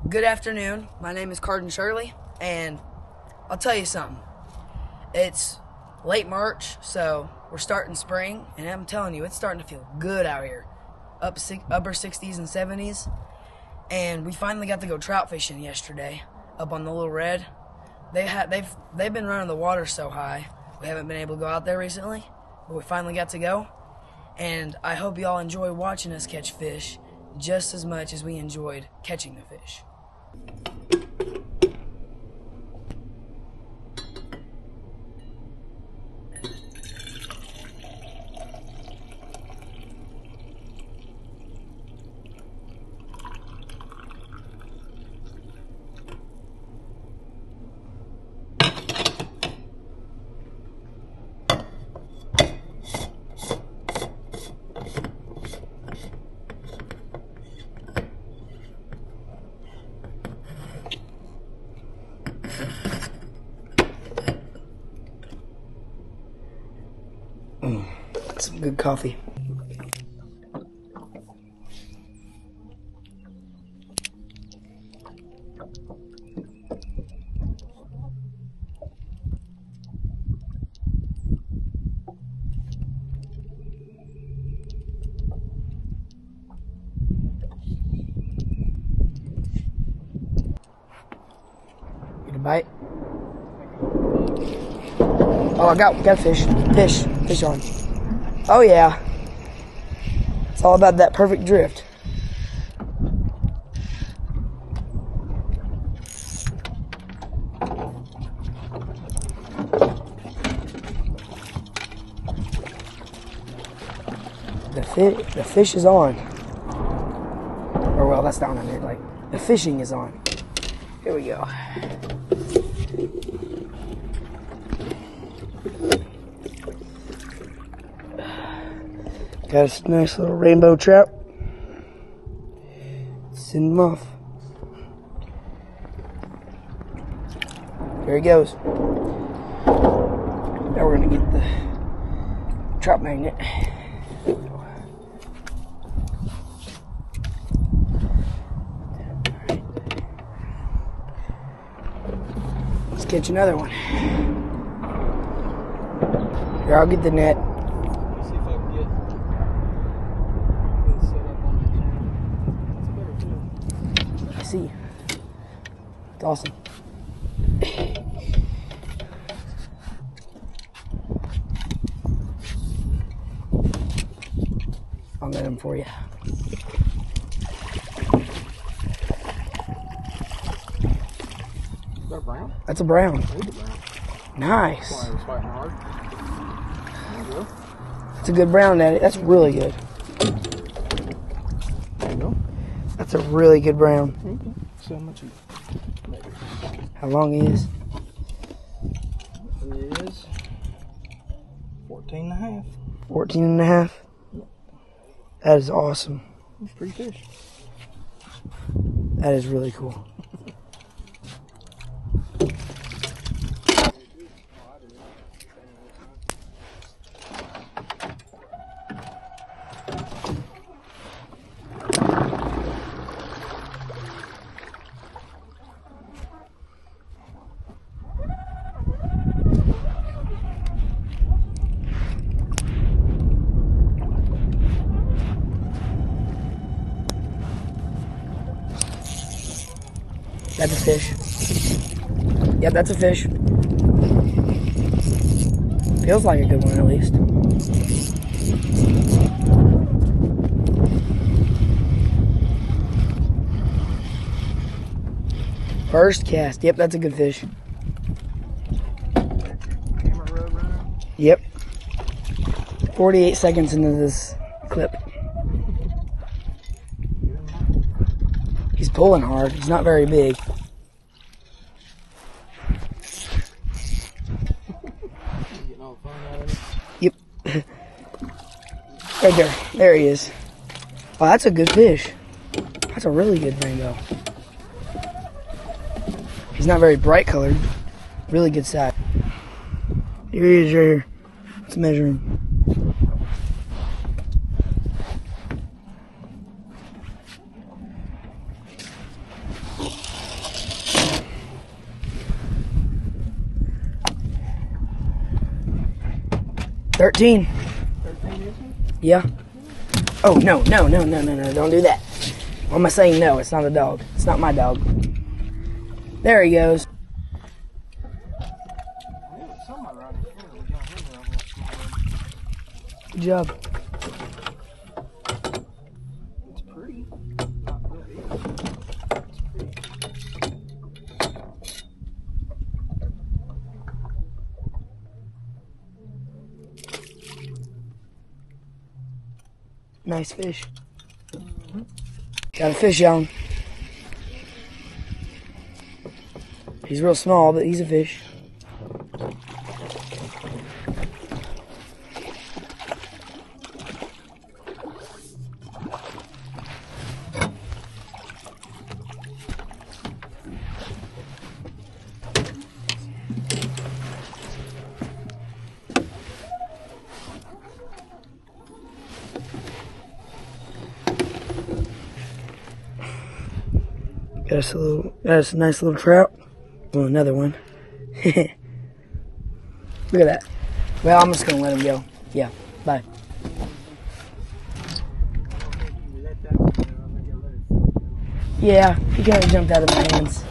Good afternoon. My name is Carden Shirley, and I'll tell you something. It's late March, so we're starting spring, and I'm telling you, it's starting to feel good out here. Upper 60s and 70s, and we finally got to go trout fishing yesterday up on the Little Red. They've been running the water so high, we haven't been able to go out there recently, but we finally got to go, and I hope y'all enjoy watching us catch fish just as much as we enjoyed catching the fish. Some good coffee. Get a bite. Oh, I got fish. Fish on. Oh yeah. It's all about that perfect drift. The fish is on. Or well, that's down under. Like the fishing is on. Here we go. Got a nice little rainbow trout. Send him off. There he goes. Now we're gonna get the trout magnet. Let's catch another one. Here, I'll get the net. See, it's awesome. I'll net him for you. Is that a brown? That's a brown. Brown. Nice. That's why I was fighting hard. There you go. That's a good brown, Daddy. That's really good. There you go. That's a really good brown. Okay. So how much? How long he is? It is 14 and a half. 14 and a half? That is awesome. That's pretty fish. That is really cool. That's a fish. Yep, that's a fish. Feels like a good one, at least. First cast. Yep, that's a good fish. Yep. 48 seconds into this clip. He's pulling hard. He's not very big. Yep. Right there. There he is. Oh, that's a good fish. That's a really good rainbow. He's not very bright colored. Really good size. Here he is right here. Let's measure him. 13. 13 inches? Yeah. Oh, no. Don't do that. Why am I saying no? It's not a dog. It's not my dog. There he goes. Good job. It's pretty. Not real big. It's pretty. Nice fish. Got a fish on. He's real small, but he's a fish. Got us a nice little trout. Well, another one. Look at that. Well, I'm just gonna let him go. Yeah, bye. Yeah, he kind of jumped out of my hands.